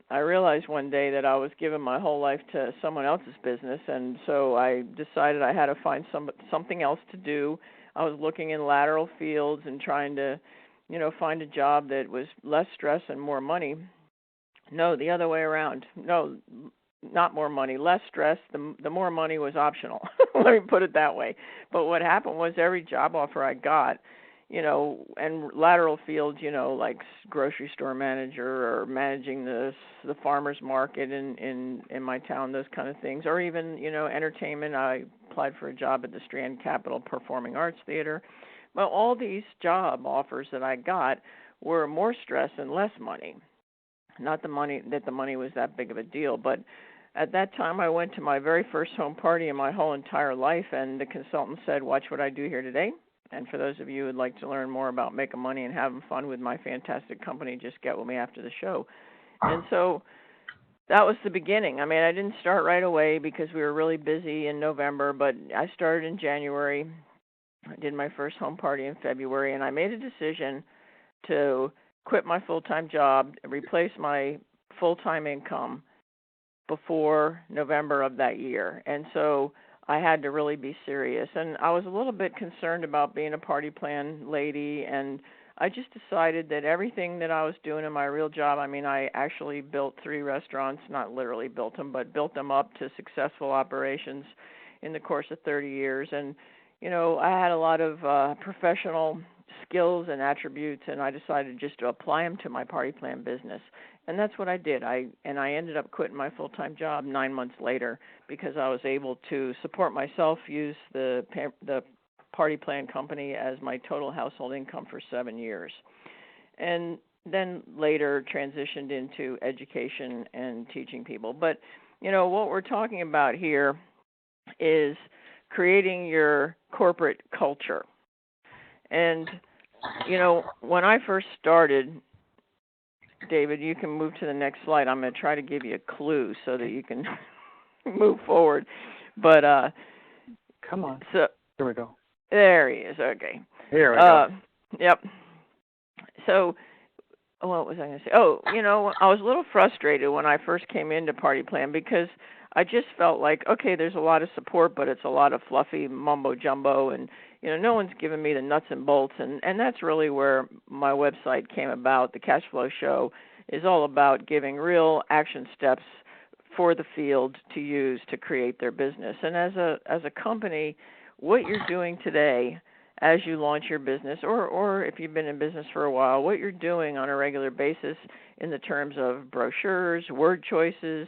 I realized one day that I was giving my whole life to someone else's business, and so I decided I had to find something else to do. I was looking in lateral fields and trying to, find a job that was less stress and more money. No, the other way around. No, not more money, less stress. The more money was optional. Let me put it that way. But what happened was every job offer I got, and lateral fields, like grocery store manager or managing the farmers market in my town, those kind of things, or even entertainment. I applied for a job at the Strand Capitol Performing Arts Theater. Well, all these job offers that I got were more stress and less money. Not the money was that big of a deal, but at that time I went to my very first home party in my whole entire life, and the consultant said, "Watch what I do here today." And for those of you who would like to learn more about making money and having fun with my fantastic company, just get with me after the show. And so that was the beginning. I mean, I didn't start right away because we were really busy in November, but I started in January. I did my first home party in February, and I made a decision to quit my full-time job, replace my full-time income before November of that year. And so I had to really be serious. And I was a little bit concerned about being a party plan lady, and I just decided that everything that I was doing in my real job, I mean, I actually built 3 restaurants, not literally built them, but built them up to successful operations in the course of 30 years. And, I had a lot of professional skills and attributes, and I decided just to apply them to my party plan business. And that's what I did. I ended up quitting my full-time job 9 months later because I was able to support myself, use the party plan company as my total household income for 7 years. And then later transitioned into education and teaching people. But, what we're talking about here is creating your corporate culture. And, when I first started, David, you can move to the next slide. I'm going to try to give you a clue so that you can move forward. But come on. So here we go. There he is. Okay. Here we go. Yep. So what was I going to say? Oh, I was a little frustrated when I first came into Party Plan because I just felt like, okay, there's a lot of support, but it's a lot of fluffy mumbo jumbo, and no one's giving me the nuts and bolts, and that's really where my website came about. The Cash Flow Show is all about giving real action steps for the field to use to create their business. And as a company, what you're doing today as you launch your business, or if you've been in business for a while, what you're doing on a regular basis in the terms of brochures, word choices,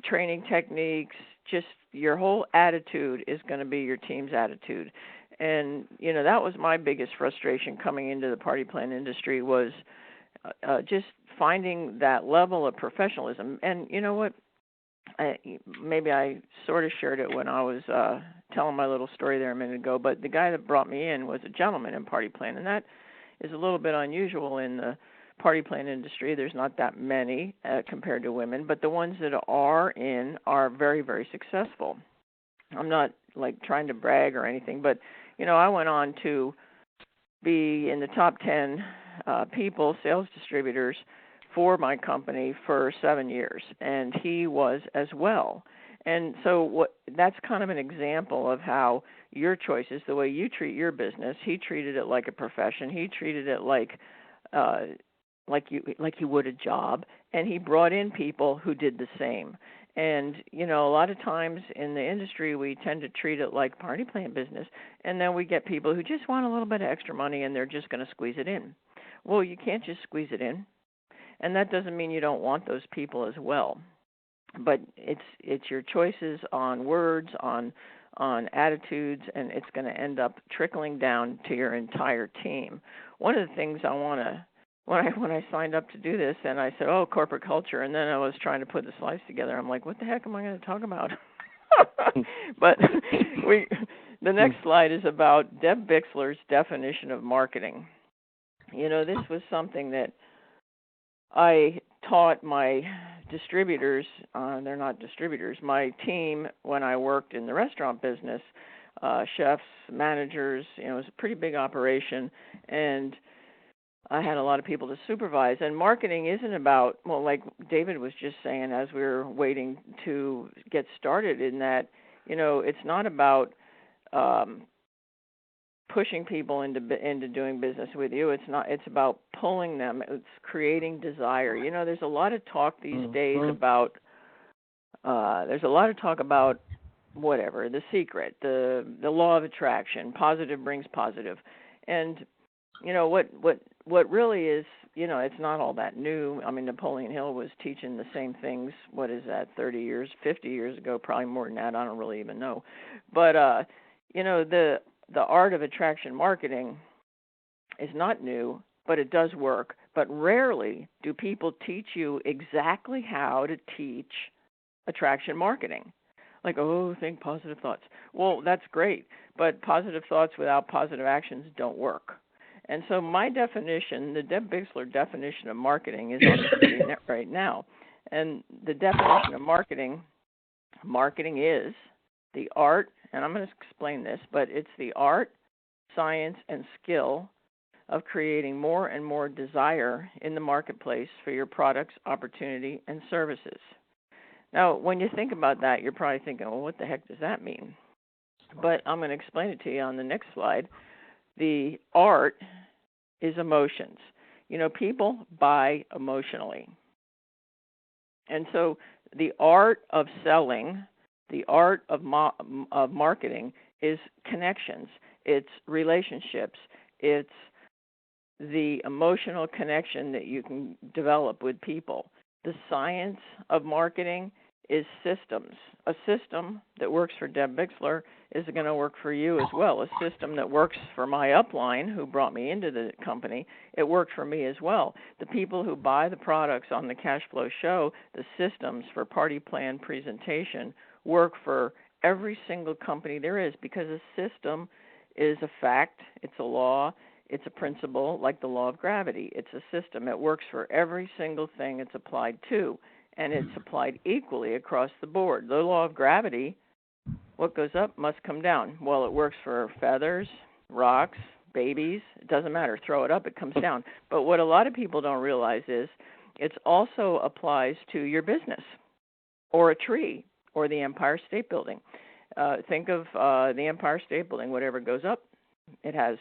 training techniques, just your whole attitude is going to be your team's attitude. And, that was my biggest frustration coming into the party plan industry was just finding that level of professionalism. And you know what? Maybe I sort of shared it when I was telling my little story there a minute ago, but the guy that brought me in was a gentleman in party plan, and that is a little bit unusual in the party plan industry. There's not that many compared to women, but the ones that are in are very, very successful. I'm not like trying to brag or anything, but I went on to be in the top 10 people, sales distributors for my company for 7 years, and he was as well. And so that's kind of an example of how your choices, the way you treat your business, he treated it like a profession. He treated it like you would a job, and he brought in people who did the same. And, a lot of times in the industry, we tend to treat it like party plan business, and then we get people who just want a little bit of extra money, and they're just going to squeeze it in. Well, you can't just squeeze it in, and that doesn't mean you don't want those people as well. But it's your choices on words, on attitudes, and it's going to end up trickling down to your entire team. One of the things I want to when I signed up to do this, and I said, corporate culture, and then I was trying to put the slides together. I'm like, what the heck am I going to talk about? But the next slide is about Deb Bixler's definition of marketing. This was something that I taught my distributors, they're not distributors, my team when I worked in the restaurant business, chefs, managers, it was a pretty big operation, and I had a lot of people to supervise. And marketing isn't about, well, like David was just saying as we were waiting to get started, in that, it's not about pushing people into doing business with you. It's about pulling them. It's creating desire. There's a lot of talk these days about whatever, the secret, the law of attraction, positive brings positive. And what really is, it's not all that new. I mean, Napoleon Hill was teaching the same things, what is that, 30 years, 50 years ago, probably more than that, I don't really even know. But the art of attraction marketing is not new, but it does work. But rarely do people teach you exactly how to teach attraction marketing. Like, think positive thoughts. Well, that's great, but positive thoughts without positive actions don't work. And so my definition, the Deb Bixler definition of marketing, is on the screen right now. And the definition of marketing is the art, and I'm going to explain this, but it's the art, science, and skill of creating more and more desire in the marketplace for your products, opportunity, and services. Now, when you think about that, you're probably thinking, well, what the heck does that mean? But I'm going to explain it to you on the next slide. The art is emotions. People buy emotionally. And so the art of selling, the art of marketing is connections. It's relationships. It's the emotional connection that you can develop with people. The science of marketing is systems. A system that works for Deb Bixler is going to work for you as well. A system that works for my upline, who brought me into the company, it worked for me as well. The people who buy the products on the Cash Flow Show, the systems for party plan presentation, work for every single company there is, because a system is a fact, it's a law, it's a principle, like the law of gravity. It's a system. It works for every single thing it's applied to, and it's applied equally across the board. The law of gravity, what goes up must come down. Well, it works for feathers, rocks, babies. It doesn't matter. Throw it up, it comes down. But what a lot of people don't realize is it also applies to your business or a tree or the Empire State Building. Think of the Empire State Building. Whatever goes up, it has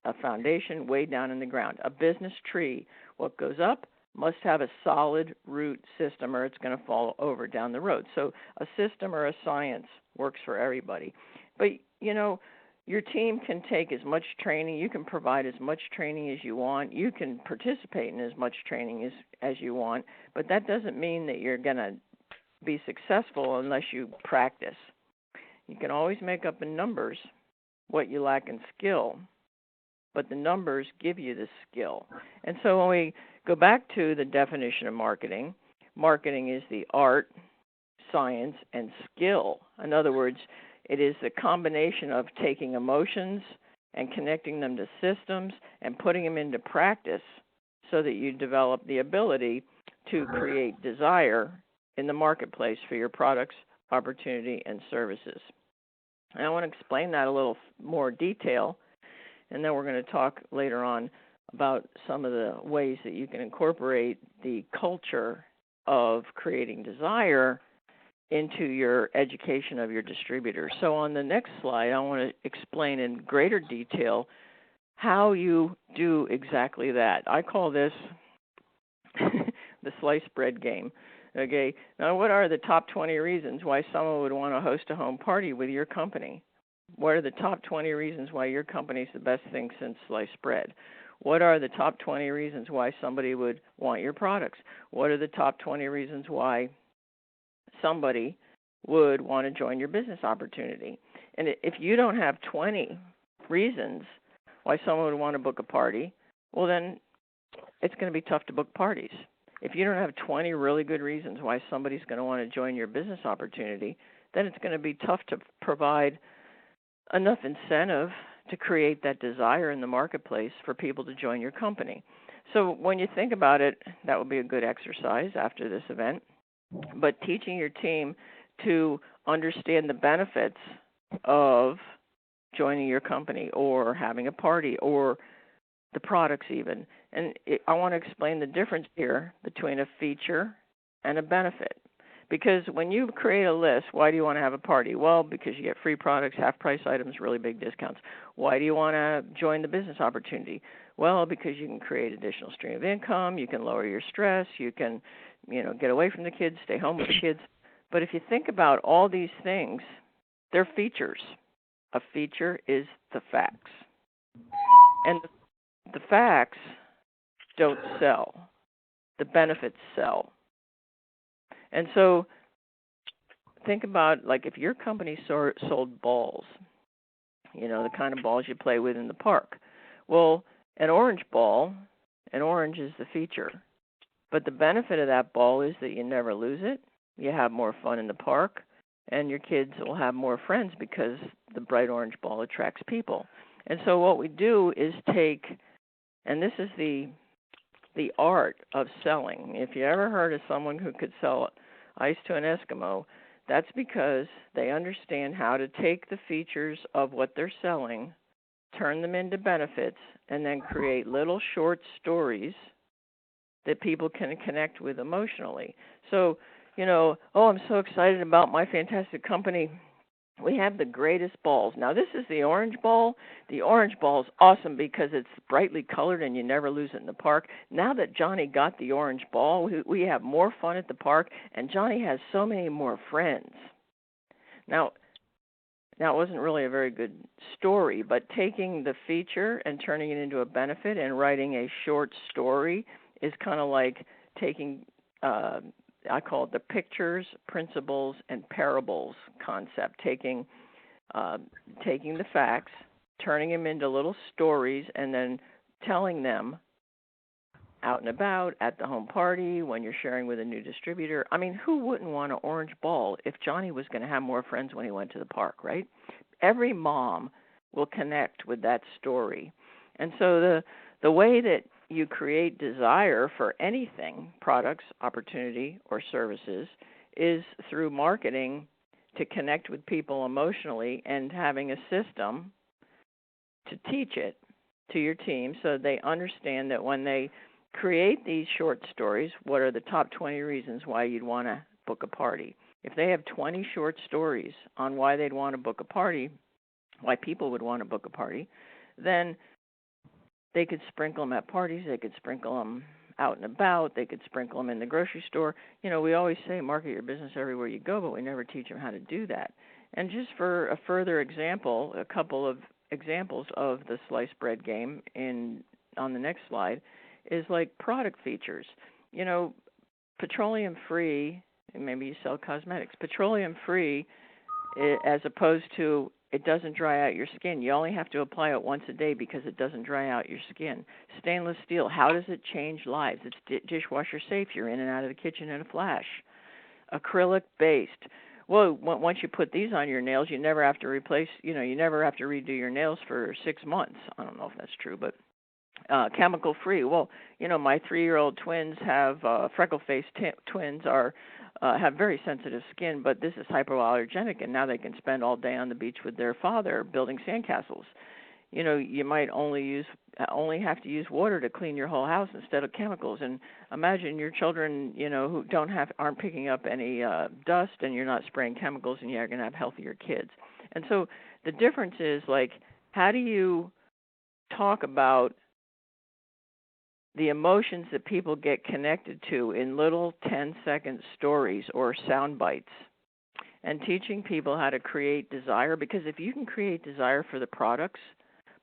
a foundation way down in the ground. A business tree, what goes up must have a solid root system, or it's going to fall over down the road. So a system or a science works for everybody. But, your team can take as much training, you can provide as much training as you want, you can participate in as much training as you want, but that doesn't mean that you're going to be successful unless you practice. You can always make up in numbers what you lack in skill, but the numbers give you the skill. And so when we go back to the definition of marketing, marketing is the art, science, and skill. In other words, it is the combination of taking emotions and connecting them to systems and putting them into practice so that you develop the ability to create desire in the marketplace for your products, opportunity, and services. And I want to explain that a little more detail, and then we're going to talk later on about some of the ways that you can incorporate the culture of creating desire into your education of your distributors. So on the next slide, I want to explain in greater detail how you do exactly that. I call this the sliced bread game. Okay, now what are the top 20 reasons why someone would want to host a home party with your company? What are the top 20 reasons why your company is the best thing since sliced bread? What are the top 20 reasons why somebody would want your products? What are the top 20 reasons why somebody would want to join your business opportunity? And if you don't have 20 reasons why someone would want to book a party, well, then it's going to be tough to book parties. If you don't have 20 really good reasons why somebody's going to want to join your business opportunity, then it's going to be tough to provide enough incentive to create that desire in the marketplace for people to join your company. So when you think about it, that would be a good exercise after this event. But teaching your team to understand the benefits of joining your company or having a party or the products even. And I want to explain the difference here between a feature and a benefit. Because when you create a list, why do you want to have a party? Well, because you get free products, half-price items, really big discounts. Why do you want to join the business opportunity? Well, because you can create additional stream of income, you can lower your stress, you can, get away from the kids, stay home with the kids. But if you think about all these things, they're features. A feature is the facts. And the facts don't sell. The benefits sell. And so think about, like, if your company sold balls, the kind of balls you play with in the park. Well, an orange ball, an orange is the feature. But the benefit of that ball is that you never lose it, you have more fun in the park, and your kids will have more friends because the bright orange ball attracts people. And so what we do is take, and this is the art of selling. If you ever heard of someone who could sell ice to an Eskimo, that's because they understand how to take the features of what they're selling, turn them into benefits, and then create little short stories that people can connect with emotionally. So, I'm so excited about my fantastic company. We have the greatest balls. Now, this is the orange ball. The orange ball is awesome because it's brightly colored and you never lose it in the park. Now that Johnny got the orange ball, we have more fun at the park, and Johnny has so many more friends. Now, it wasn't really a very good story, but taking the feature and turning it into a benefit and writing a short story is kind of like taking I call it the pictures, principles, and parables concept, taking the facts, turning them into little stories, and then telling them out and about, at the home party, when you're sharing with a new distributor. I mean, who wouldn't want an orange ball if Johnny was going to have more friends when he went to the park, right? Every mom will connect with that story. And so the way that you create desire for anything, products, opportunity, or services, is through marketing to connect with people emotionally and having a system to teach it to your team so they understand that when they create these short stories, what are the top 20 reasons why you'd want to book a party? If they have 20 short stories on why they'd want to book a party, why people would want to book a party, then they could sprinkle them at parties, they could sprinkle them out and about, they could sprinkle them in the grocery store. We always say market your business everywhere you go, but we never teach them how to do that. And just for a further example, a couple of examples of the sliced bread game on the next slide is like product features. Petroleum-free, maybe you sell cosmetics, petroleum-free as opposed to it doesn't dry out your skin. You only have to apply it once a day because it doesn't dry out your skin. Stainless steel, how does it change lives? It's dishwasher safe. You're in and out of the kitchen in a flash. Acrylic-based. Well, once you put these on your nails, you never have to you never have to redo your nails for 6 months. I don't know if that's true, but chemical-free. Well, my 3-year-old twins have freckle-faced twins have very sensitive skin, but this is hypoallergenic, and now they can spend all day on the beach with their father building sandcastles. You might only have to use water to clean your whole house instead of chemicals. And imagine your children, who aren't picking up any dust, and you're not spraying chemicals, and you're going to have healthier kids. And so the difference is, like, how do you talk about the emotions that people get connected to in little 10-second stories or sound bites, and teaching people how to create desire. Because if you can create desire for the products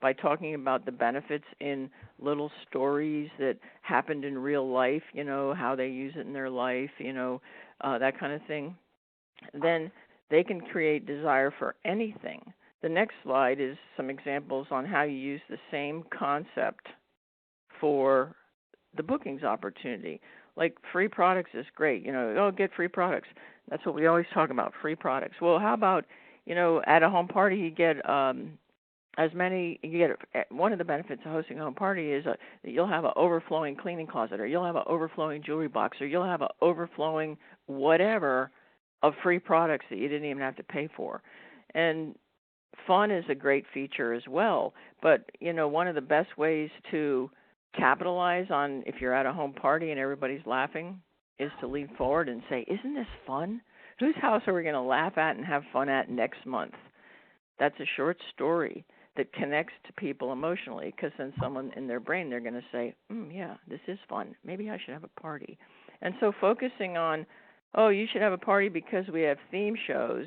by talking about the benefits in little stories that happened in real life, how they use it in their life, that kind of thing, then they can create desire for anything. The next slide is some examples on how you use the same concept for the bookings opportunity. Like, free products is great. Get free products. That's what we always talk about, free products. Well, how about, at a home party you get one of the benefits of hosting a home party is that you'll have an overflowing cleaning closet, or you'll have an overflowing jewelry box, or you'll have an overflowing whatever of free products that you didn't even have to pay for. And fun is a great feature as well. But, one of the best ways to capitalize on if you're at a home party and everybody's laughing is to lean forward and say, isn't this fun? Whose house are we going to laugh at and have fun at next month? That's a short story that connects to people emotionally, because then someone in their brain, they're going to say, yeah, this is fun. Maybe I should have a party. And so focusing on, you should have a party because we have theme shows,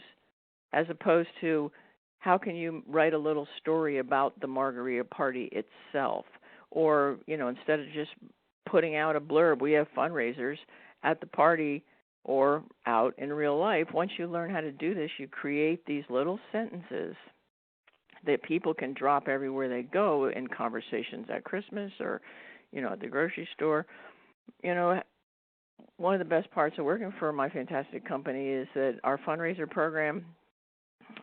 as opposed to how can you write a little story about the margarita party itself? Or, instead of just putting out a blurb, we have fundraisers at the party or out in real life. Once you learn how to do this, you create these little sentences that people can drop everywhere they go in conversations at Christmas or, at the grocery store. One of the best parts of working for my fantastic company is that our fundraiser program,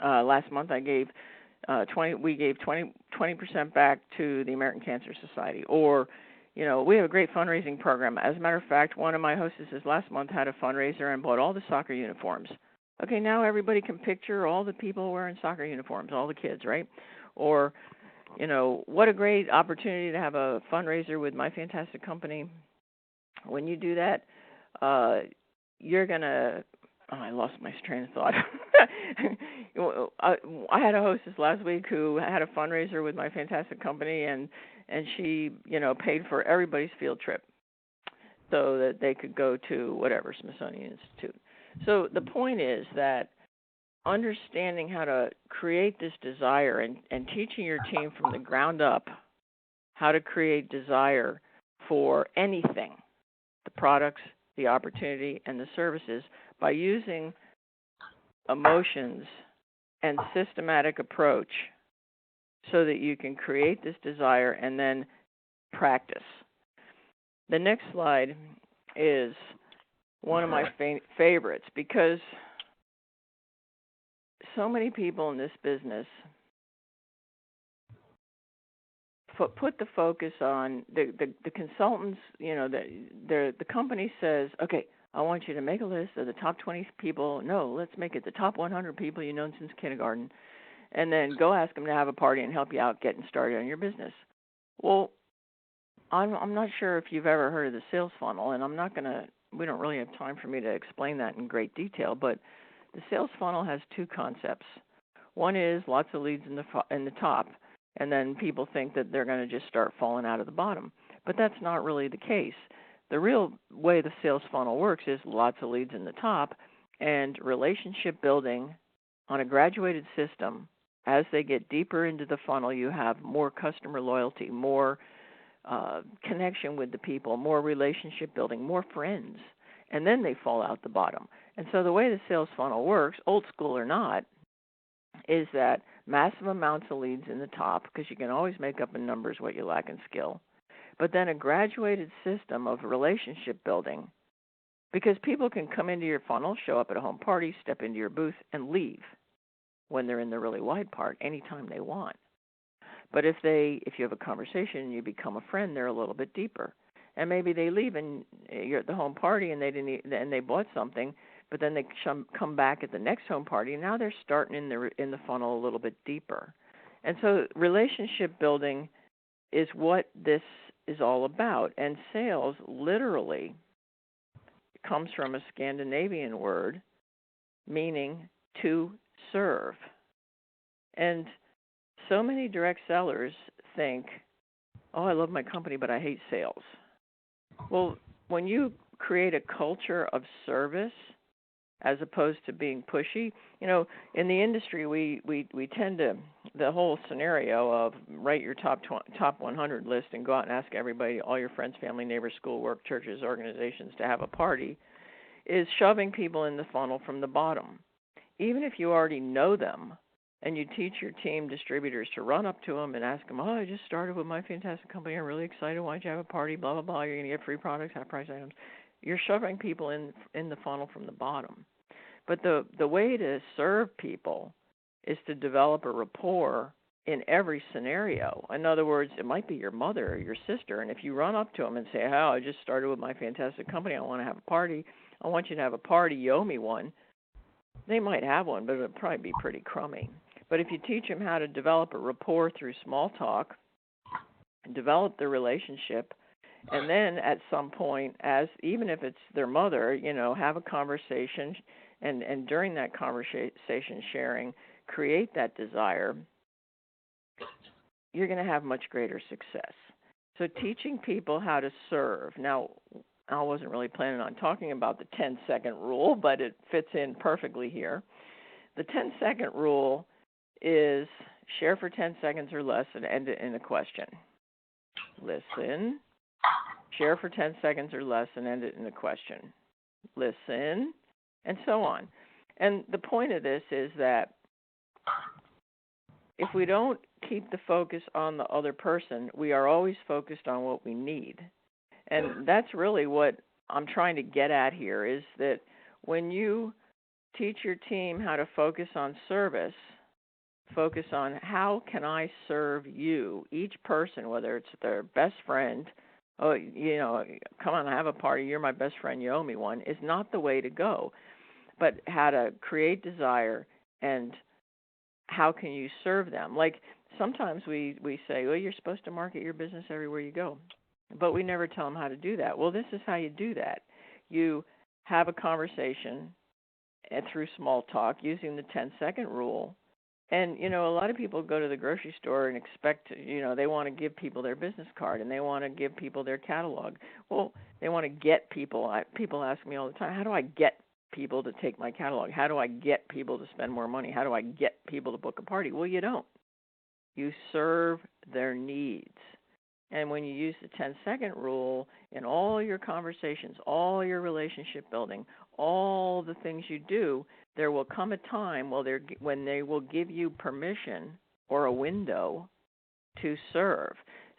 last month I gave 20% back to the American Cancer Society. Or, we have a great fundraising program. As a matter of fact, one of my hostesses last month had a fundraiser and bought all the soccer uniforms. Okay, now everybody can picture all the people wearing soccer uniforms, all the kids, right? Or, what a great opportunity to have a fundraiser with my fantastic company. When you do that, you're going to... Oh, I lost my train of thought. I had a hostess last week who had a fundraiser with my fantastic company, and she, paid for everybody's field trip so that they could go to whatever, Smithsonian Institute. So the point is that understanding how to create this desire and teaching your team from the ground up how to create desire for anything, the products, the opportunity, and the services, by using emotions and systematic approach so that you can create this desire and then practice. The next slide is one of my favorites, because so many people in this business put the focus on the consultants. The company says, okay, I want you to make a list of the top 20 people. No, let's make it the top 100 people you've known since kindergarten, and then go ask them to have a party and help you out getting started on your business. Well, I'm not sure if you've ever heard of the sales funnel, and we don't really have time for me to explain that in great detail, but the sales funnel has two concepts. One is lots of leads in the top, and then people think that they're going to just start falling out of the bottom. But that's not really the case. The real way the sales funnel works is lots of leads in the top and relationship building on a graduated system. As they get deeper into the funnel, you have more customer loyalty, more connection with the people, more relationship building, more friends, and then they fall out the bottom. And so the way the sales funnel works, old school or not, is that massive amounts of leads in the top, because you can always make up in numbers what you lack in skill, but then a graduated system of relationship building, because people can come into your funnel, show up at a home party, step into your booth, and leave when they're in the really wide part anytime they want. But if you have a conversation and you become a friend, they're a little bit deeper. And maybe they leave and you're at the home party and they bought something, but then they come back at the next home party, and now they're starting in the funnel a little bit deeper. And so relationship building is what this is all about. And sales literally comes from a Scandinavian word meaning to serve. And so many direct sellers think, I love my company, but I hate sales. Well, when you create a culture of service as opposed to being pushy, in the industry we tend to, the whole scenario of write your top 100 list and go out and ask everybody, all your friends, family, neighbors, school, work, churches, organizations to have a party, is shoving people in the funnel from the bottom. Even if you already know them, and you teach your team distributors to run up to them and ask them, I just started with my fantastic company. I'm really excited. Why don't you have a party? Blah, blah, blah. You're going to get free products, half-price items. You're shoving people in the funnel from the bottom. But the way to serve people is to develop a rapport in every scenario. In other words, it might be your mother or your sister, and if you run up to them and say, I just started with my fantastic company. I want to have a party. I want you to have a party. You owe me one. They might have one, but it'll probably be pretty crummy. But if you teach them how to develop a rapport through small talk, develop the relationship, and then at some point, as even if it's their mother, have a conversation, and during that conversation sharing, create that desire, you're going to have much greater success. So teaching people how to serve. Now, I wasn't really planning on talking about the 10-second rule, but it fits in perfectly here. The 10-second rule is share for 10 seconds or less and end it in a question. Listen. Share for 10 seconds or less and end it in a question. Listen, and so on. And the point of this is that if we don't keep the focus on the other person, we are always focused on what we need. And that's really what I'm trying to get at here, is that when you teach your team how to focus on service, focus on how can I serve you, each person, whether it's their best friend, come on, have a party, you're my best friend, you owe me one, is not the way to go. But how to create desire and how can you serve them. Like sometimes we say, well, you're supposed to market your business everywhere you go, but we never tell them how to do that. Well, this is how you do that. You have a conversation through small talk using the 10-second rule. And, a lot of people go to the grocery store and expect, they want to give people their business card and they want to give people their catalog. Well, they want to get people. People ask me all the time, how do I get people to take my catalog? How do I get people to spend more money? How do I get people to book a party? Well, you don't. You serve their needs. And when you use the 10-second rule in all your conversations, all your relationship building, all the things you do, there will come a time when they will give you permission or a window to serve.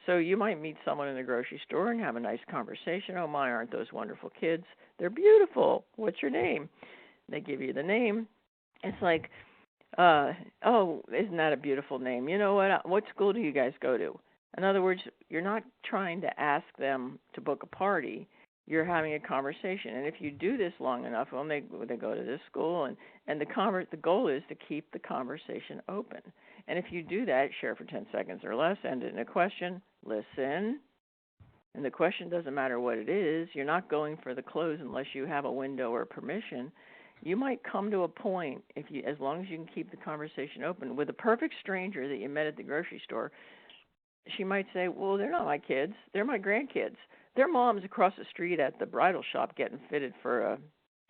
So you might meet someone in the grocery store and have a nice conversation. Oh, my, aren't those wonderful kids? They're beautiful. What's your name? They give you the name. It's like, oh, isn't that a beautiful name? You know what school do you guys go to? In other words, you're not trying to ask them to book a party. You're having a conversation. And if you do this long enough, when they go to this school, and the goal is to keep the conversation open. And if you do that, share for 10 seconds or less, end it in a question, listen. And the question doesn't matter what it is. You're not going for the close unless you have a window or permission. You might come to a point, as long as you can keep the conversation open, with a perfect stranger that you met at the grocery store. She might say, well, they're not my kids. They're my grandkids. Their mom's across the street at the bridal shop getting fitted for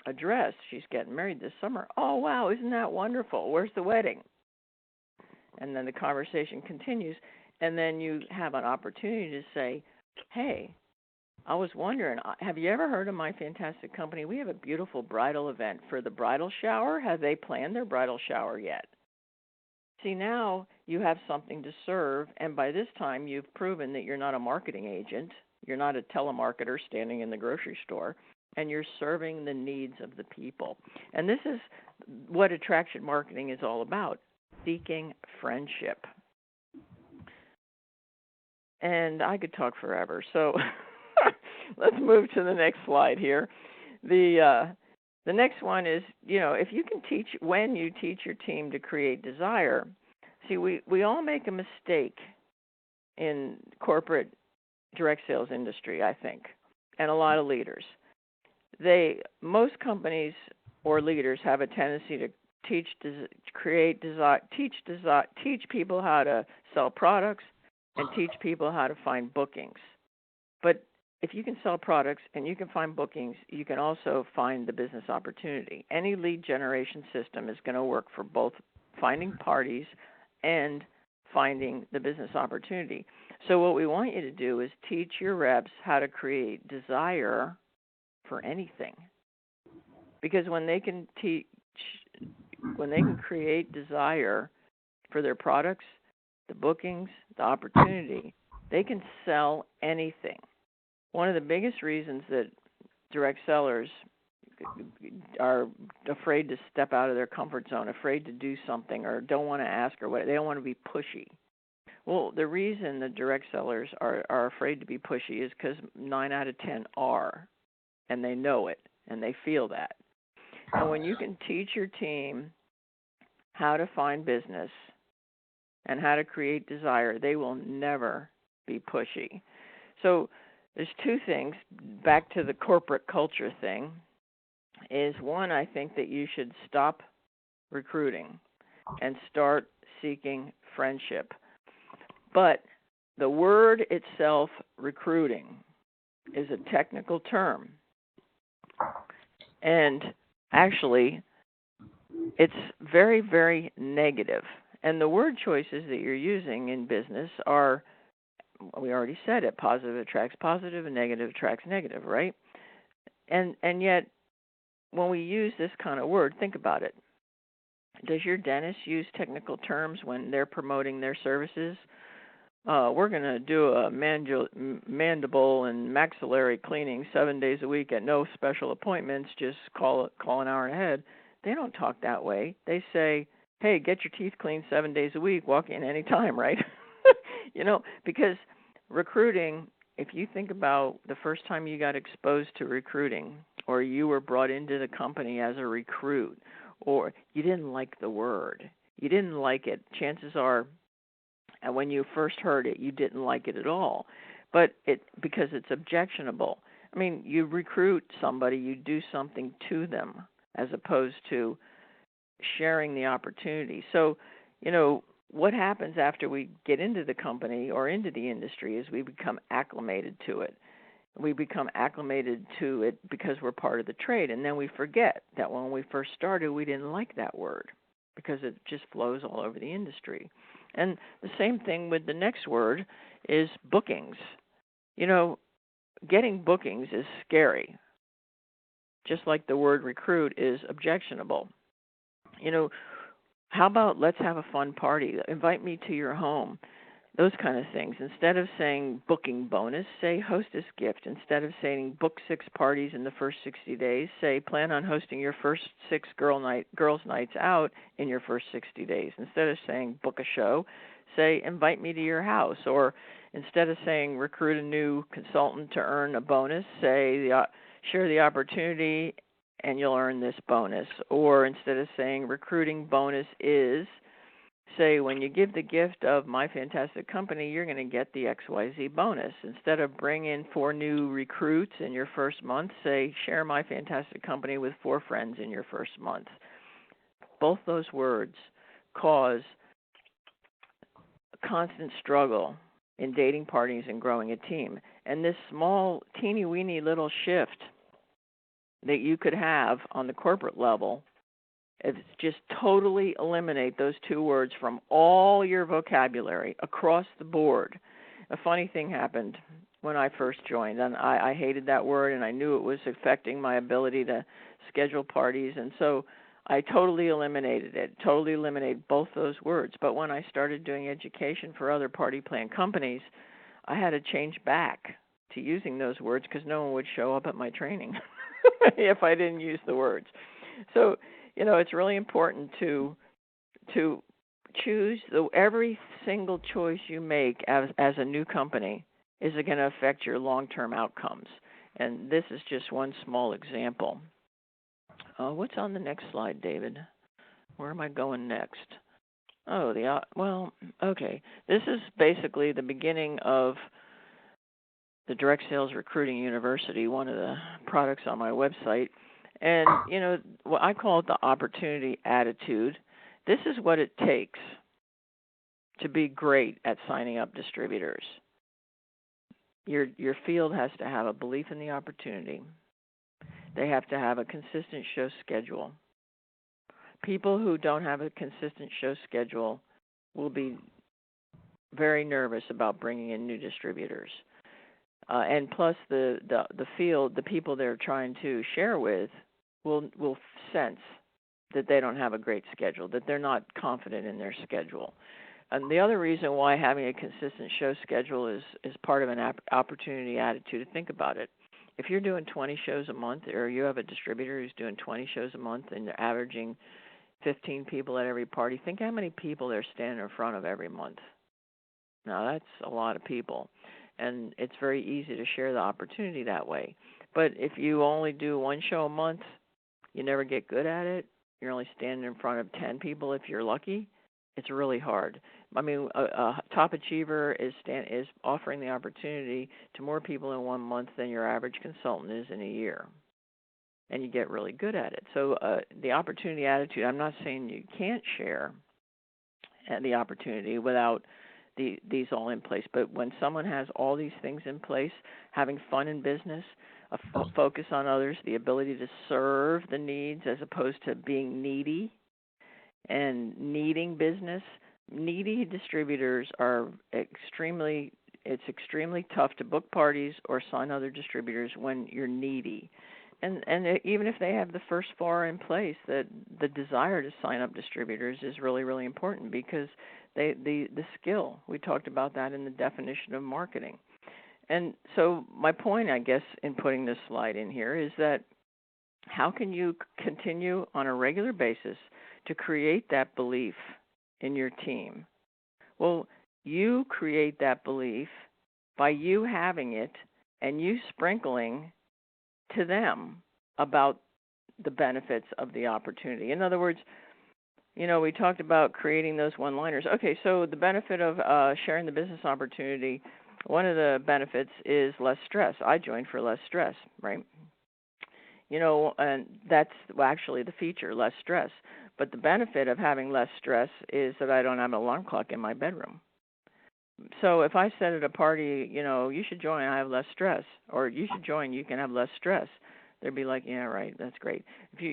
a dress. She's getting married this summer. Oh, wow, isn't that wonderful? Where's the wedding? And then the conversation continues. And then you have an opportunity to say, hey, I was wondering, have you ever heard of my fantastic company? We have a beautiful bridal event for the bridal shower. Have they planned their bridal shower yet? See, now you have something to serve, and by this time you've proven that you're not a marketing agent, you're not a telemarketer standing in the grocery store, and you're serving the needs of the people. And this is what attraction marketing is all about, seeking friendship. And I could talk forever, so let's move to the next slide here. The next one is, if you can when you teach your team to create desire. See, we all make a mistake in corporate direct sales industry, I think, and a lot of leaders. Most companies or leaders have a tendency to teach people how to sell products and teach people how to find bookings. But if you can sell products and you can find bookings, you can also find the business opportunity. Any lead generation system is going to work for both finding parties and finding the business opportunity. So what we want you to do is teach your reps how to create desire for anything. Because when they can create desire for their products, the bookings, the opportunity, they can sell anything. One of the biggest reasons that direct sellers are afraid to step out of their comfort zone, afraid to do something, or don't want to ask, or what, they don't want to be pushy. Well, the reason that direct sellers are afraid to be pushy is because 9 out of 10 are, and they know it, and they feel that. And when you can teach your team how to find business and how to create desire, they will never be pushy. So there's two things, back to the corporate culture thing, is one, I think that you should stop recruiting and start seeking friendship. But the word itself, recruiting, is a technical term. And actually, it's very, very negative. And the word choices that you're using in business are, we already said it, positive attracts positive and negative attracts negative, right? And yet, when we use this kind of word, think about it. Does your dentist use technical terms when they're promoting their services? We're going to do a mandible and maxillary cleaning 7 days a week at no special appointments, just call an hour ahead. They don't talk that way. They say, hey, get your teeth cleaned 7 days a week, walk in any time, right? Because recruiting, if you think about the first time you got exposed to recruiting, or you were brought into the company as a recruit, or you didn't like the word, you didn't like it, chances are, and when you first heard it, you didn't like it at all. But because it's objectionable. I mean, you recruit somebody, you do something to them as opposed to sharing the opportunity. So, what happens after we get into the company or into the industry is we become acclimated to it. We become acclimated to it because we're part of the trade, and then we forget that when we first started, we didn't like that word because it just flows all over the industry. And the same thing with the next word is bookings. Getting bookings is scary, just like the word recruit is objectionable. How about let's have a fun party? Invite me to your home. Those kind of things. Instead of saying booking bonus, say hostess gift. Instead of saying book 6 parties in the first 60 days, say plan on hosting your first 6 girls' nights out in your first 60 days. Instead of saying book a show, say invite me to your house. Or instead of saying recruit a new consultant to earn a bonus, say share the opportunity and you'll earn this bonus. Or instead of saying recruiting bonus is, say when you give the gift of my fantastic company, you're going to get the XYZ bonus. Instead of bring in 4 new recruits in your first month, say share my fantastic company with 4 friends in your first month. Both those words cause a constant struggle in dating parties and growing a team. And this small, teeny-weeny little shift that you could have on the corporate level is just totally eliminate those 2 words from all your vocabulary across the board. A funny thing happened when I first joined, and I hated that word, and I knew it was affecting my ability to schedule parties, and so I totally eliminated both those words. But when I started doing education for other party plan companies, I had to change back to using those words because no one would show up at my training if I didn't use the words. So, it's really important to choose. Every single choice you make as a new company is going to affect your long-term outcomes. And this is just one small example. What's on the next slide, David? Where am I going next? Okay. This is basically the beginning of the Direct Sales Recruiting University, one of the products on my website. And, I call it the opportunity attitude. This is what it takes to be great at signing up distributors. Your field has to have a belief in the opportunity. They have to have a consistent show schedule. People who don't have a consistent show schedule will be very nervous about bringing in new distributors. And plus the field, the people they're trying to share with will sense that they don't have a great schedule, that they're not confident in their schedule. And the other reason why having a consistent show schedule is part of an opportunity attitude, to think about it. If you're doing 20 shows a month, or you have a distributor who's doing 20 shows a month and they're averaging 15 people at every party, think how many people they're standing in front of every month. Now, that's a lot of people. And it's very easy to share the opportunity that way. But if you only do 1 show a month, you never get good at it, you're only standing in front of 10 people if you're lucky. It's really hard. I mean, a top achiever is offering the opportunity to more people in 1 month than your average consultant is in a year, and you get really good at it. So the opportunity attitude, I'm not saying you can't share the opportunity without these all in place, but when someone has all these things in place, having fun in business, a focus on others, the ability to serve the needs as opposed to being needy and needing business. Needy distributors are extremely tough to book parties or sign other distributors when you're needy. And even if they have the first four in place, that the desire to sign up distributors is really, really important, because the skill, we talked about that in the definition of marketing. And so my point, I guess, in putting this slide in here is that how can you continue on a regular basis to create that belief in your team? Well, you create that belief by you having it and you sprinkling to them about the benefits of the opportunity. In other words, we talked about creating those one-liners. Okay, so the benefit of sharing the business opportunity, one of the benefits is less stress. I joined for less stress, right? And that's actually the feature, less stress. But the benefit of having less stress is that I don't have an alarm clock in my bedroom. So if I said at a party, you should join, I have less stress, or you should join, you can have less stress, they'd be like, yeah, right, that's great.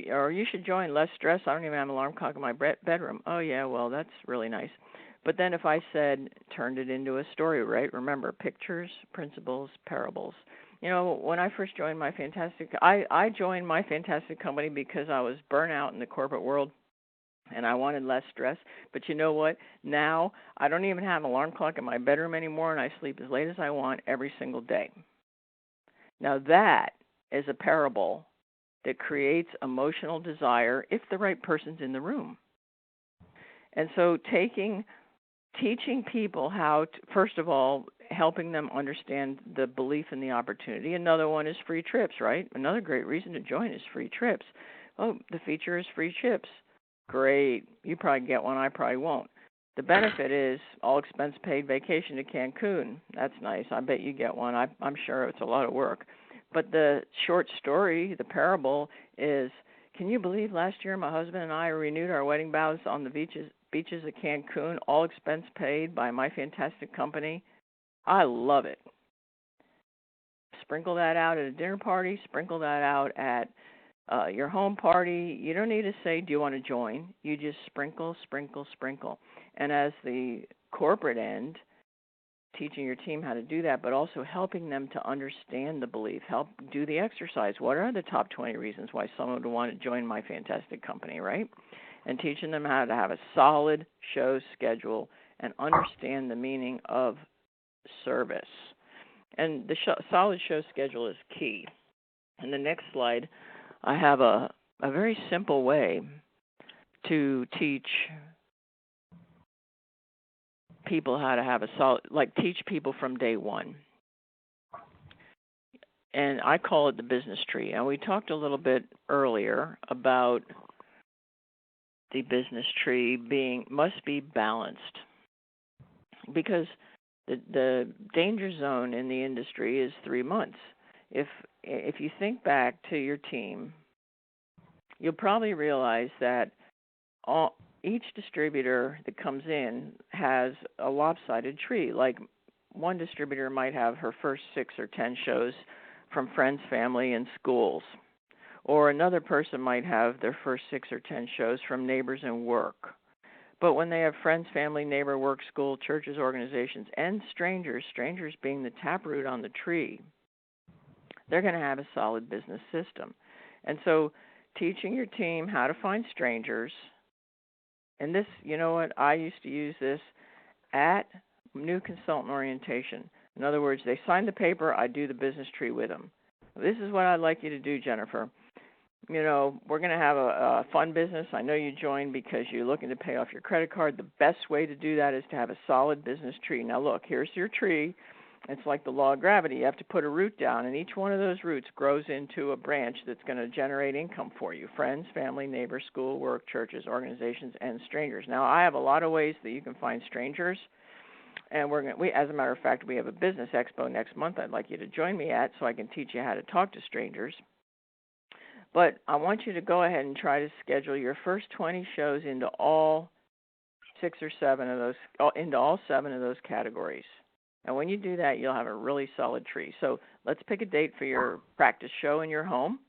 Or you should join, less stress, I don't even have an alarm clock in my bedroom. Oh, yeah, well, that's really nice. But then if I turned it into a story, right? Remember, pictures, principles, parables. When I first joined I joined my fantastic company because I was burnt out in the corporate world and I wanted less stress. But you know what? Now I don't even have an alarm clock in my bedroom anymore, and I sleep as late as I want every single day. Now that is a parable that creates emotional desire if the right person's in the room. And so teaching people how to, first of all, helping them understand the belief in the opportunity. Another one is free trips, right? Another great reason to join is free trips. Oh, the feature is free trips. Great. You probably get one. I probably won't. The benefit is all expense paid vacation to Cancun. That's nice. I bet you get one. I'm sure it's a lot of work. But the short story, the parable, is, can you believe last year my husband and I renewed our wedding vows on the beaches of Cancun, all expense paid by my fantastic company? I love it. Sprinkle that out at a dinner party. Sprinkle that out at your home party. You don't need to say, do you want to join? You just sprinkle, sprinkle, sprinkle. And as the corporate end, teaching your team how to do that, but also helping them to understand the belief. Help do the exercise. What are the top 20 reasons why someone would want to join my fantastic company, right? And teaching them how to have a solid show schedule and understand the meaning of service. And the solid show schedule is key. In the next slide, I have a very simple way to teach people how to have a solid, teach people from day one. And I call it the business tree. And we talked a little bit earlier about the business tree must be balanced, because the danger zone in the industry is 3 months. If you think back to your team, you'll probably realize that each distributor that comes in has a lopsided tree. Like one distributor might have her first 6 or 10 shows from friends, family, and schools. Or another person might have their first 6 or 10 shows from neighbors and work. But when they have friends, family, neighbor, work, school, churches, organizations, and strangers being the taproot on the tree, they're going to have a solid business system. And so teaching your team how to find strangers, and this, you know what, I used to use this at new consultant orientation. In other words, they sign the paper, I do the business tree with them. This is what I'd like you to do, Jennifer. We're going to have a fun business. I know you joined because you're looking to pay off your credit card. The best way to do that is to have a solid business tree. Now, look, here's your tree. It's like the law of gravity. You have to put a root down, and each one of those roots grows into a branch that's going to generate income for you: friends, family, neighbors, school, work, churches, organizations, and strangers. Now, I have a lot of ways that you can find strangers, and as a matter of fact, we have a business expo next month I'd like you to join me at, so I can teach you how to talk to strangers. But I want you to go ahead and try to schedule your first 20 shows into all 7 of those categories. And when you do that, you'll have a really solid tree. So let's pick a date for your practice show in your home,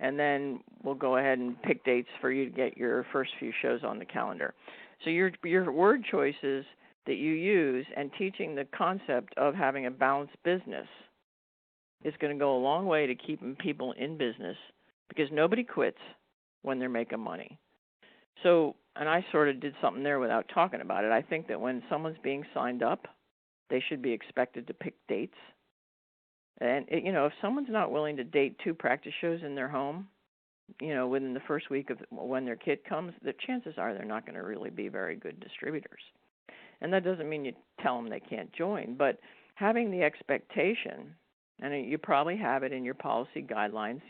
and then we'll go ahead and pick dates for you to get your first few shows on the calendar. So your word choices that you use and teaching the concept of having a balanced business is going to go a long way to keeping people in business, because nobody quits when they're making money. So, and I sort of did something there without talking about it. I think that when someone's being signed up, they should be expected to pick dates. And, if someone's not willing to date 2 practice shows in their home, within the first week of when their kid comes, the chances are they're not going to really be very good distributors. And that doesn't mean you tell them they can't join, but having the expectation, and you probably have it in your policy guidelines,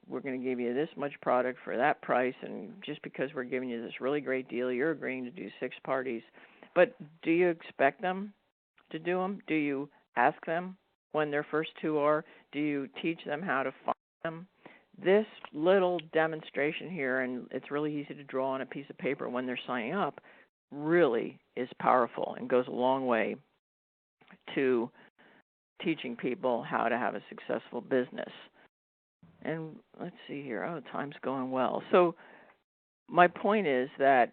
we're going to give you this much product for that price, and just because we're giving you this really great deal, you're agreeing to do 6 parties. But do you expect them to do them? Do you ask them when their first 2 are? Do you teach them how to find them? This little demonstration here, and it's really easy to draw on a piece of paper when they're signing up, really is powerful and goes a long way to teaching people how to have a successful business. And let's see here. Oh, time's going well. So my point is that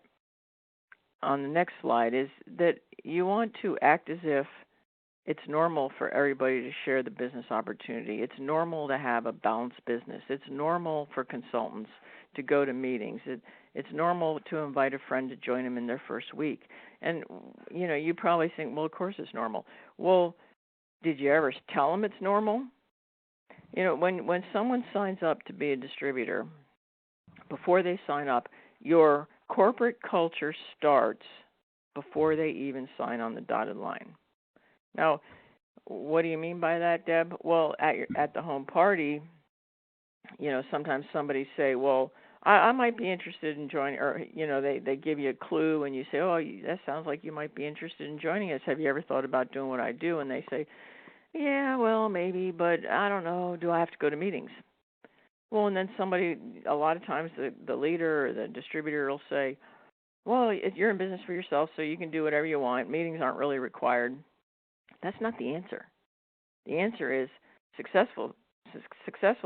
on the next slide is that you want to act as if it's normal for everybody to share the business opportunity. It's normal to have a balanced business. It's normal for consultants to go to meetings. It's normal to invite a friend to join them in their first week. And, you probably think, well, of course it's normal. Well, did you ever tell them it's normal? When someone signs up to be a distributor, before they sign up, your corporate culture starts before they even sign on the dotted line. Now, what do you mean by that, Deb? Well, at the home party, sometimes somebody say, well, I might be interested in joining, or, they give you a clue and you say, oh, that sounds like you might be interested in joining us. Have you ever thought about doing what I do? And they say, yeah, well, maybe, but I don't know. Do I have to go to meetings? Well, and then a lot of times the leader or the distributor will say, well, you're in business for yourself, so you can do whatever you want. Meetings aren't really required. That's not the answer. The answer is successful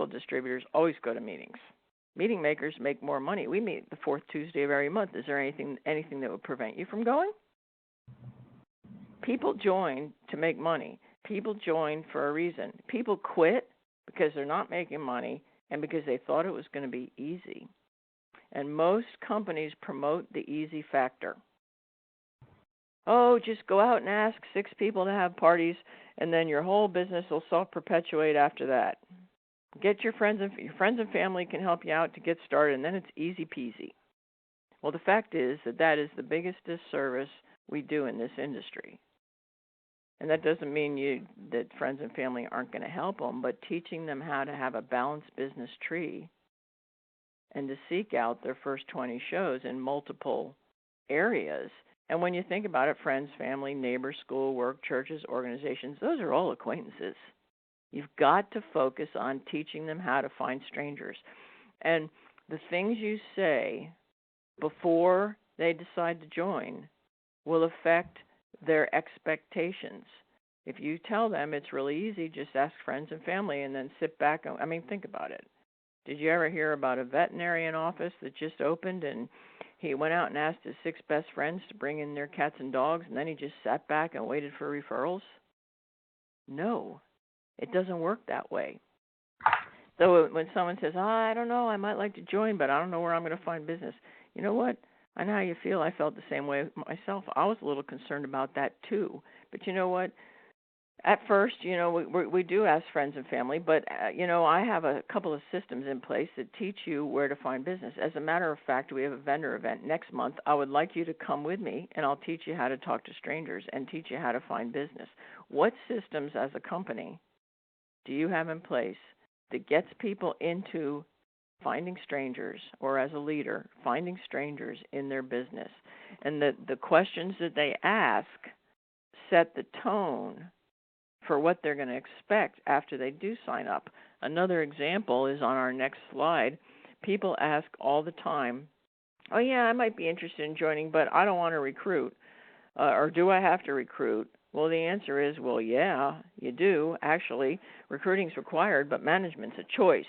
distributors always go to meetings. Meeting makers make more money. We meet the 4th Tuesday of every month. Is there anything that would prevent you from going? People join to make money. People join for a reason. People quit because they're not making money and because they thought it was going to be easy. And most companies promote the easy factor. Oh, just go out and ask 6 people to have parties, and then your whole business will self-perpetuate after that. Get your friends and family can help you out to get started, and then it's easy peasy. Well, the fact is that is the biggest disservice we do in this industry. And that doesn't mean that friends and family aren't going to help them, but teaching them how to have a balanced business tree and to seek out their first 20 shows in multiple areas. And when you think about it, friends, family, neighbors, school, work, churches, organizations, those are all acquaintances. You've got to focus on teaching them how to find strangers. And the things you say before they decide to join will affect their expectations. If you tell them it's really easy, just ask friends and family and then sit back. Think about it. Did you ever hear about a veterinarian office that just opened and he went out and asked his 6 best friends to bring in their cats and dogs, and then he just sat back and waited for referrals? No, it doesn't work that way. So when someone says, I don't know, I might like to join, but I don't know where I'm going to find business. You know what? I know how you feel. I felt the same way myself. I was a little concerned about that too. But you know what? At first, we do ask friends and family, but, I have a couple of systems in place that teach you where to find business. As a matter of fact, we have a vendor event next month. I would like you to come with me, and I'll teach you how to talk to strangers and teach you how to find business. What systems as a company do you have in place that gets people into finding strangers, or as a leader, finding strangers in their business? And the questions that they ask set the tone for what they're going to expect after they do sign up. Another example is on our next slide. People ask all the time, oh yeah, I might be interested in joining, but I don't want to recruit. Or do I have to recruit? Well, the answer is, well, yeah, you do. Actually, recruiting's required, but management's a choice.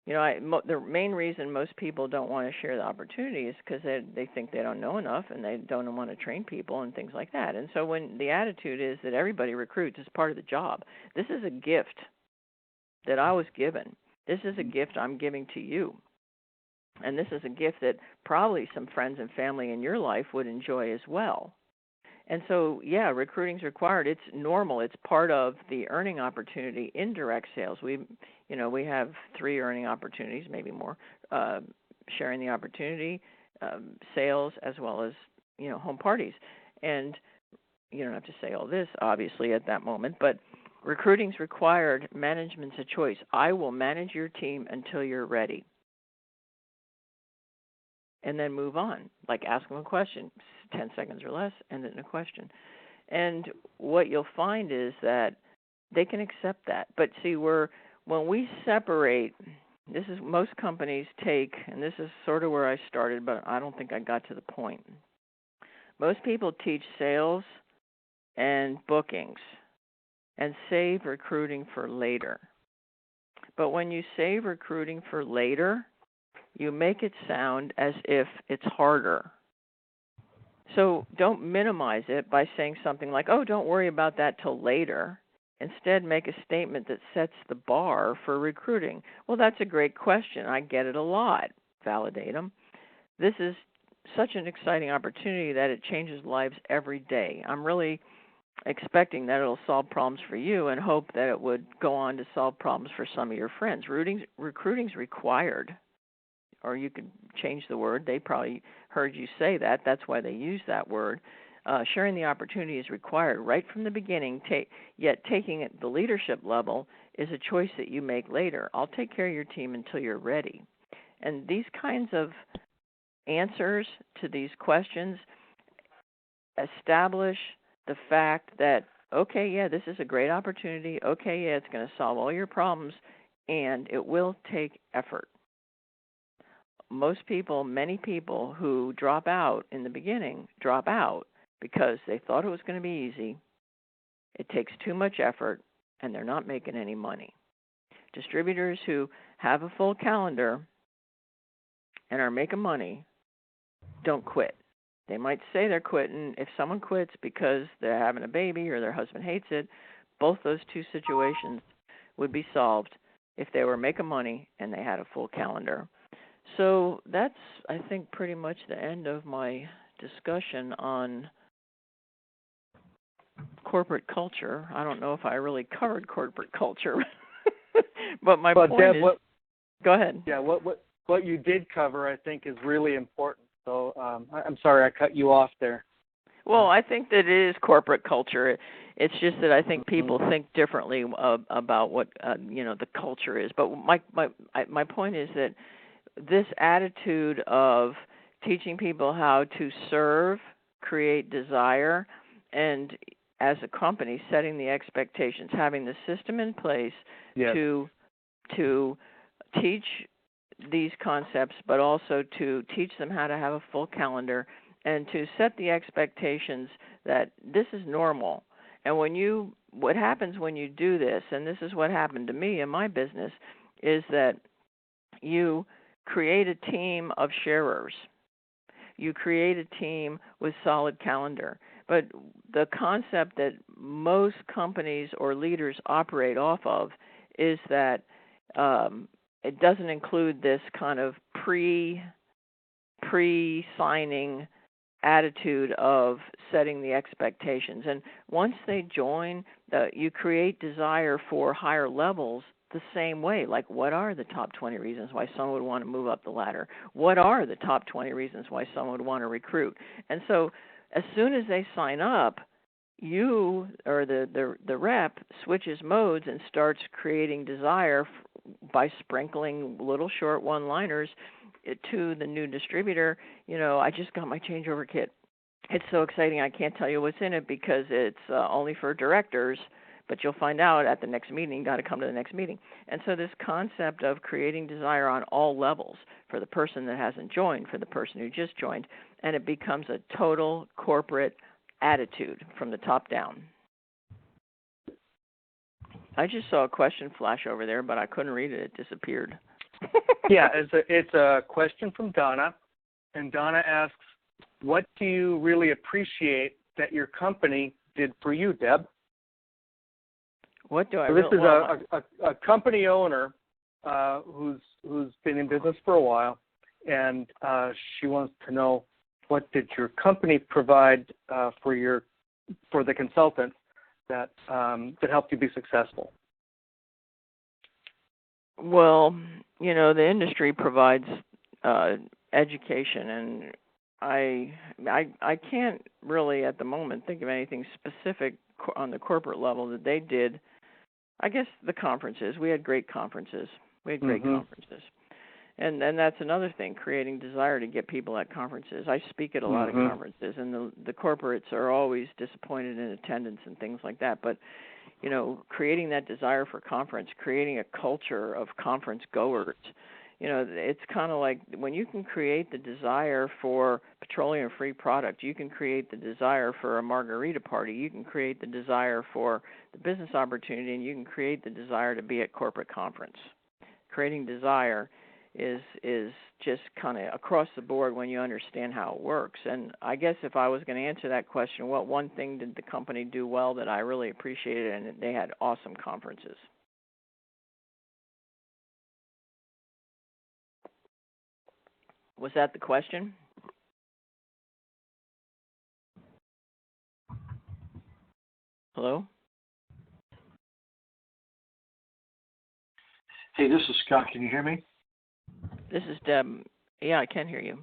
The main reason most people don't want to share the opportunity is because they think they don't know enough and they don't want to train people and things like that. And so when the attitude is that everybody recruits as part of the job, this is a gift that I was given. This is a gift I'm giving to you. And this is a gift that probably some friends and family in your life would enjoy as well. And so, yeah, recruiting's required. It's normal. It's part of the earning opportunity in direct sales. We have 3 earning opportunities, maybe more, sharing the opportunity, sales, as well as, home parties. And you don't have to say all this, obviously, at that moment, but recruiting's required. Management's a choice. I will manage your team until you're ready. And then move on, like ask them a question, 10 seconds or less, and then a question. And what you'll find is that they can accept that. But see, when we separate, this is most companies take, and this is sort of where I started, but I don't think I got to the point. Most people teach sales and bookings and save recruiting for later. But when you save recruiting for later, you make it sound as if it's harder. So don't minimize it by saying something like, oh, don't worry about that till later. Instead, make a statement that sets the bar for recruiting. Well, that's a great question. I get it a lot. Validate them. This is such an exciting opportunity that it changes lives every day. I'm really expecting that it'll solve problems for you and hope that it would go on to solve problems for some of your friends. Recruiting's required. Or you could change the word. They probably heard you say that. That's why they use that word. Sharing the opportunity is required right from the beginning, yet taking it the leadership level is a choice that you make later. I'll take care of your team until you're ready. And these kinds of answers to these questions establish the fact that, okay, yeah, this is a great opportunity. Okay, yeah, it's going to solve all your problems, and it will take effort. Many people who drop out in the beginning drop out because they thought it was going to be easy. It takes too much effort, and they're not making any money. Distributors who have a full calendar and are making money don't quit. They might say they're quitting. If someone quits because they're having a baby or their husband hates it, both those two situations would be solved if they were making money and they had a full calendar. So that's, I think, pretty much the end of my discussion on corporate culture. I don't know if I really covered corporate culture, but my point Deb, is, go ahead. Yeah, what you did cover, I think, is really important. So I'm sorry I cut you off there. Well, I think that it is corporate culture. It's just that I think people think differently about what the culture is. But my point is that this attitude of teaching people how to serve, create desire, and as a company setting the expectations, having the system in place to teach these concepts, but also to teach them how to have a full calendar and to set the expectations that this is normal. And what happens when you do this, and this is what happened to me in my business, is that you create a team of sharers. You create a team with solid calendar. But the concept that most companies or leaders operate off of is that it doesn't include this kind of pre-signing attitude of setting the expectations. And once they join, you create desire for higher levels the same way. Like, what are the top 20 reasons why someone would want to move up the ladder? What are the top 20 reasons why someone would want to recruit? And so as soon as they sign up, you or the rep switches modes and starts creating desire by sprinkling little short one-liners to the new distributor. I just got my changeover kit. It's so exciting, I can't tell you what's in it because it's only for directors, but you'll find out at the next meeting. You got to come to the next meeting. And so this concept of creating desire on all levels for the person that hasn't joined, for the person who just joined, and it becomes a total corporate attitude from the top down. I just saw a question flash over there, but I couldn't read it. It disappeared. Yeah, it's a question from Donna, and Donna asks, what do you really appreciate that your company did for you, Deb? What do I so really This is a company owner who's been in business for a while, and she wants to know, what did your company provide for the consultants that helped you be successful? Well, the industry provides education, and I can't really at the moment think of anything specific on the corporate level that they did. I guess the conferences. We had great conferences. Conferences. And that's another thing, creating desire to get people at conferences. I speak at a lot of conferences, and the corporates are always disappointed in attendance and things like that. But, creating that desire for conference, creating a culture of conference goers, it's kind of like when you can create the desire for petroleum-free product, you can create the desire for a margarita party, you can create the desire for the business opportunity, and you can create the desire to be at corporate conference. Creating desire is just kind of across the board when you understand how it works. And I guess if I was going to answer that question, what one thing did the company do well that I really appreciated, and they had awesome conferences. Was that the question? Hello? Hey, this is Scott. Can you hear me? This is Deb. Yeah, I can hear you.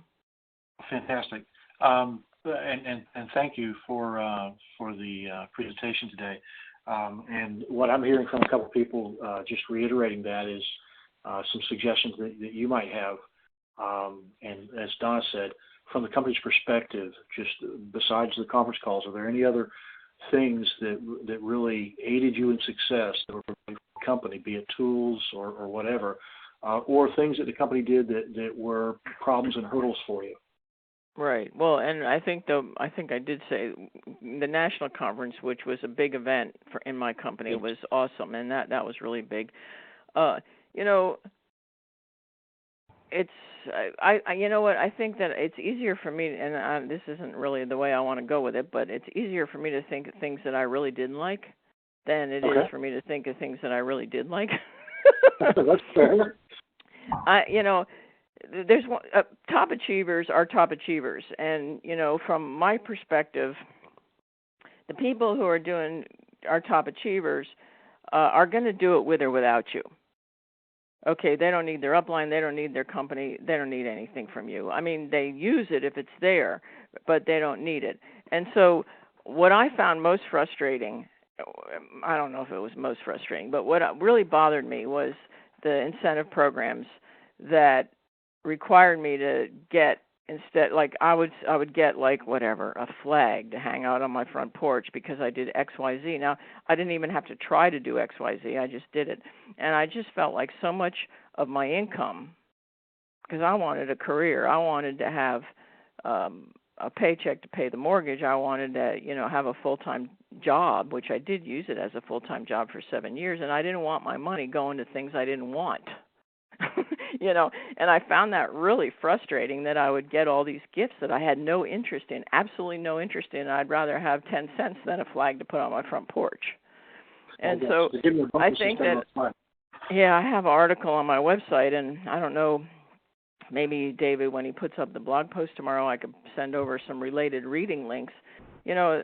Fantastic. And thank you for the presentation today. And what I'm hearing from a couple of people, just reiterating that, is some suggestions that you might have. And as Donna said, from the company's perspective, just besides the conference calls, are there any other things that really aided you in success that were provided for the company, be it tools or whatever, or things that the company did that were problems and hurdles for you? Right. Well, and I think I did say the national conference, which was a big event in my company, was awesome, and that was really big. It's you know what, I think that it's easier for me, and this isn't really the way I want to go with it, but it's easier for me to think of things that I really didn't like than it is for me to think of things that I really did like. That's fair. There's one, top achievers are top achievers, and from my perspective, the people who are top achievers are going to do it with or without you. Okay, they don't need their upline, they don't need their company, they don't need anything from you. I mean, they use it if it's there, but they don't need it. And so what I found most frustrating, I don't know if it was most frustrating, but what really bothered me was the incentive programs that required me to get, instead, like I would get like whatever, a flag to hang out on my front porch because I did XYZ. Now, I didn't even have to try to do XYZ, I just did it. And I just felt like so much of my income, because I wanted a career, I wanted to have a paycheck to pay the mortgage, I wanted to, have a full-time job, which I did use it as a full-time job for 7 years, and I didn't want my money going to things I didn't want. And I found that really frustrating, that I would get all these gifts that I had no interest in, absolutely no interest in. I'd rather have 10 cents than a flag to put on my front porch. And so I think that, I have an article on my website, and I don't know, maybe David, when he puts up the blog post tomorrow, I could send over some related reading links. You know,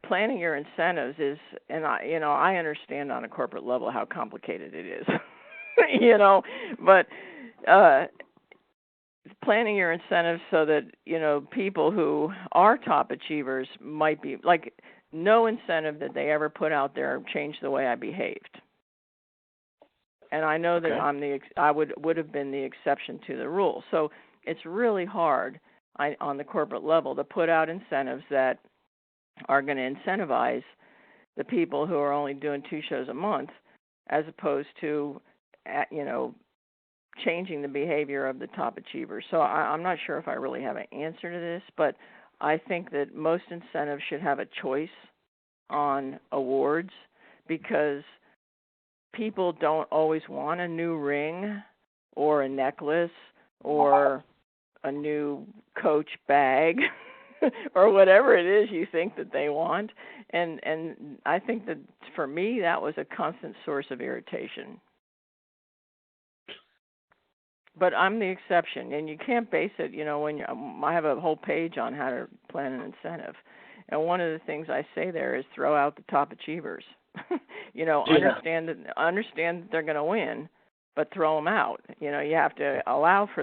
planning your incentives is, and I understand on a corporate level how complicated it is. But planning your incentives so that, people who are top achievers might be, like, no incentive that they ever put out there changed the way I behaved. And I know that I would have been the exception to the rule. So it's really hard on the corporate level to put out incentives that are going to incentivize the people who are only doing 2 shows a month, as opposed to, changing the behavior of the top achievers. So I'm not sure if I really have an answer to this, but I think that most incentives should have a choice on awards, because people don't always want a new ring or a necklace or a new Coach bag or whatever it is you think that they want. And I think that for me that was a constant source of irritation. But I'm the exception, and you can't base it, when I have a whole page on how to plan an incentive. And one of the things I say there is throw out the top achievers. Understand that they're going to win, but throw them out. You have to allow for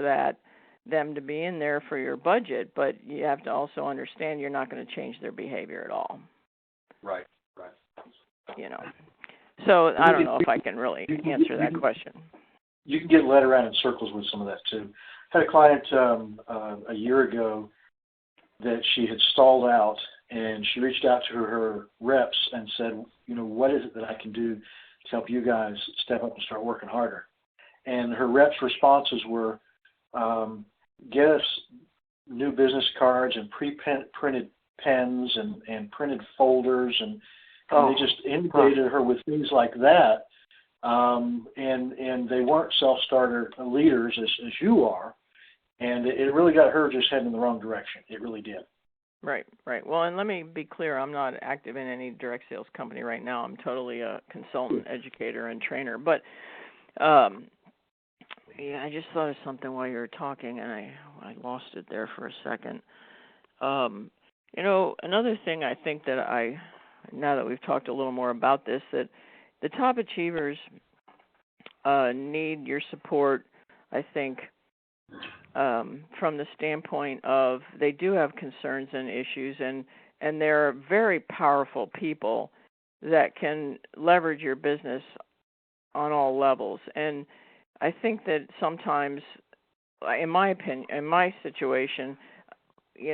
them to be in there for your budget, but you have to also understand you're not going to change their behavior at all. Right. So I don't know if I can really answer that question. You can get led around in circles with some of that too. I had a client a year ago that she had stalled out, and she reached out to her reps and said, what is it that I can do to help you guys step up and start working harder? And her reps' responses were, get us new business cards and pre-printed pens and printed folders, and they just inundated her with things like that. And they weren't self-starter leaders as you are, and it really got her just heading in the wrong direction. It really did. Right. Well, and let me be clear, I'm not active in any direct sales company right now. I'm totally a consultant, educator, and trainer. But, I just thought of something while you were talking, and I lost it there for a second. Another thing I think that now that we've talked a little more about this, that the top achievers need your support, I think, from the standpoint of they do have concerns and issues, and they're very powerful people that can leverage your business on all levels. And I think that sometimes, in my opinion, in my situation,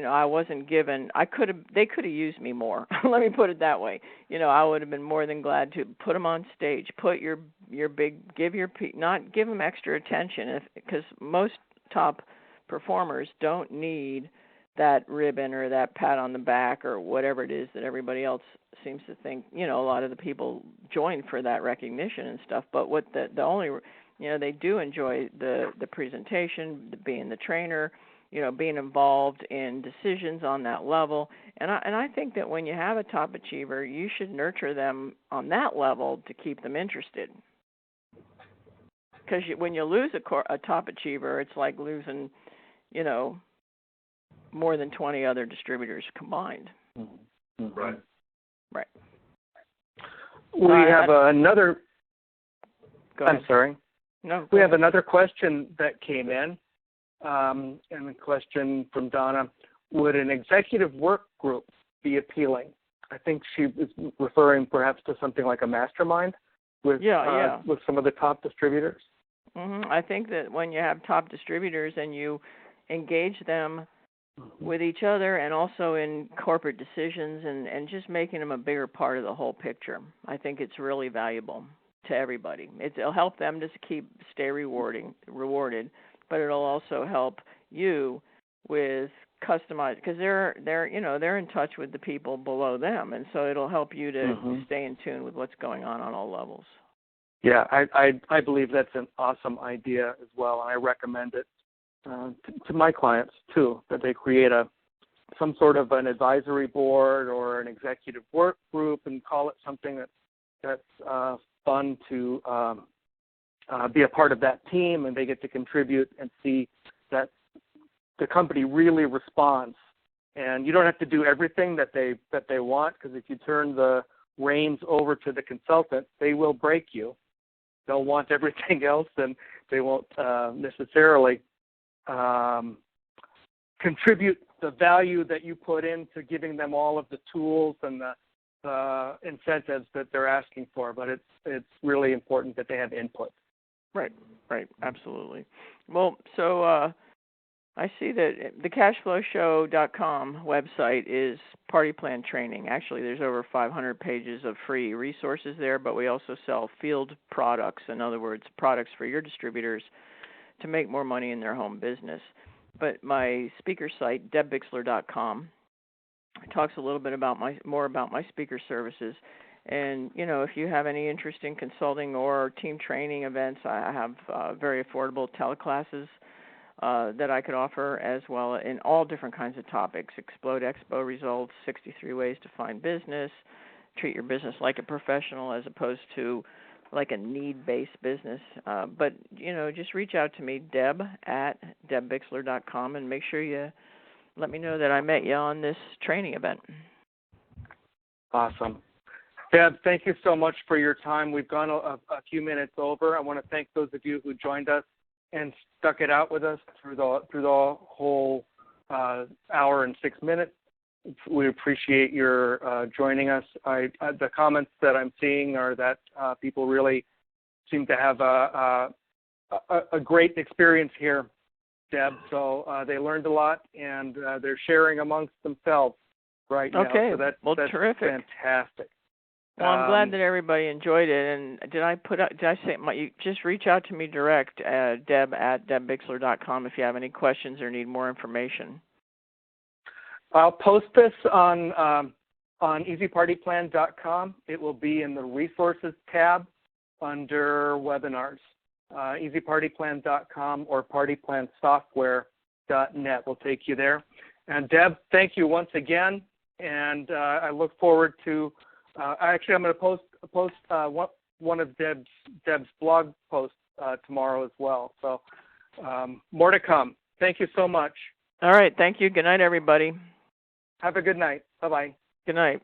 I wasn't given. They could have used me more. Let me put it that way. I would have been more than glad to put them on stage, put your big, not give them extra attention, because most top performers don't need that ribbon or that pat on the back or whatever it is that everybody else seems to think. A lot of the people join for that recognition and stuff. But what the only, they do enjoy the presentation, being the trainer, being involved in decisions on that level. And I think that when you have a top achiever, you should nurture them on that level to keep them interested. Because when you lose a top achiever, it's like losing, more than 20 other distributors combined. Mm-hmm. Right. We have another. Go ahead. I'm sorry. No. We have another question that came in. And the question from Donna, would an executive work group be appealing? I think she is referring perhaps to something like a mastermind with some of the top distributors. Mm-hmm. I think that when you have top distributors and you engage them with each other and also in corporate decisions and just making them a bigger part of the whole picture, I think it's really valuable to everybody. It'll help them to stay rewarded, but it'll also help you with customize, because they're in touch with the people below them, and so it'll help you to stay in tune with what's going on all levels. Yeah, I believe that's an awesome idea as well, and I recommend it to my clients too, that they create some sort of an advisory board or an executive work group and call it something that's fun to be a part of that team, and they get to contribute and see that the company really responds And you don't have to do everything that they want, because if you turn the reins over to the consultant, they will break you. They'll want everything else, and they won't necessarily contribute the value that you put into giving them all of the tools and the incentives that they're asking for. But it's really important that they have input. Right, absolutely. Well, so I see that the cashflowshow.com website is party plan training. Actually, there's over 500 pages of free resources there, but we also sell field products, in other words, products for your distributors to make more money in their home business. But my speaker site, debbixler.com, talks a little bit about more about my speaker services. And, if you have any interest in consulting or team training events, I have very affordable teleclasses that I could offer, as well in all different kinds of topics: Explode Expo results, 63 ways to find business, treat your business like a professional as opposed to like a need-based business. But, just reach out to me, Deb at debbixler.com, and make sure you let me know that I met you on this training event. Awesome. Deb, thank you so much for your time. We've gone a few minutes over. I want to thank those of you who joined us and stuck it out with us through the whole hour and 6 minutes. We appreciate your joining us. The comments that I'm seeing are that people really seem to have a great experience here, Deb. So they learned a lot, and they're sharing amongst themselves right now. Okay, So that's terrific. Fantastic. Well, I'm glad that everybody enjoyed it. And did I say you just reach out to me direct, Deb at debbixler.com, if you have any questions or need more information. I'll post this on easypartyplan.com. It will be in the resources tab under webinars. Easypartyplan.com or partyplansoftware.net will take you there. And Deb, thank you once again. And I look forward to. Actually, I'm going to post one of Deb's blog posts tomorrow as well. So more to come. Thank you so much. All right. Thank you. Good night, everybody. Have a good night. Bye-bye. Good night.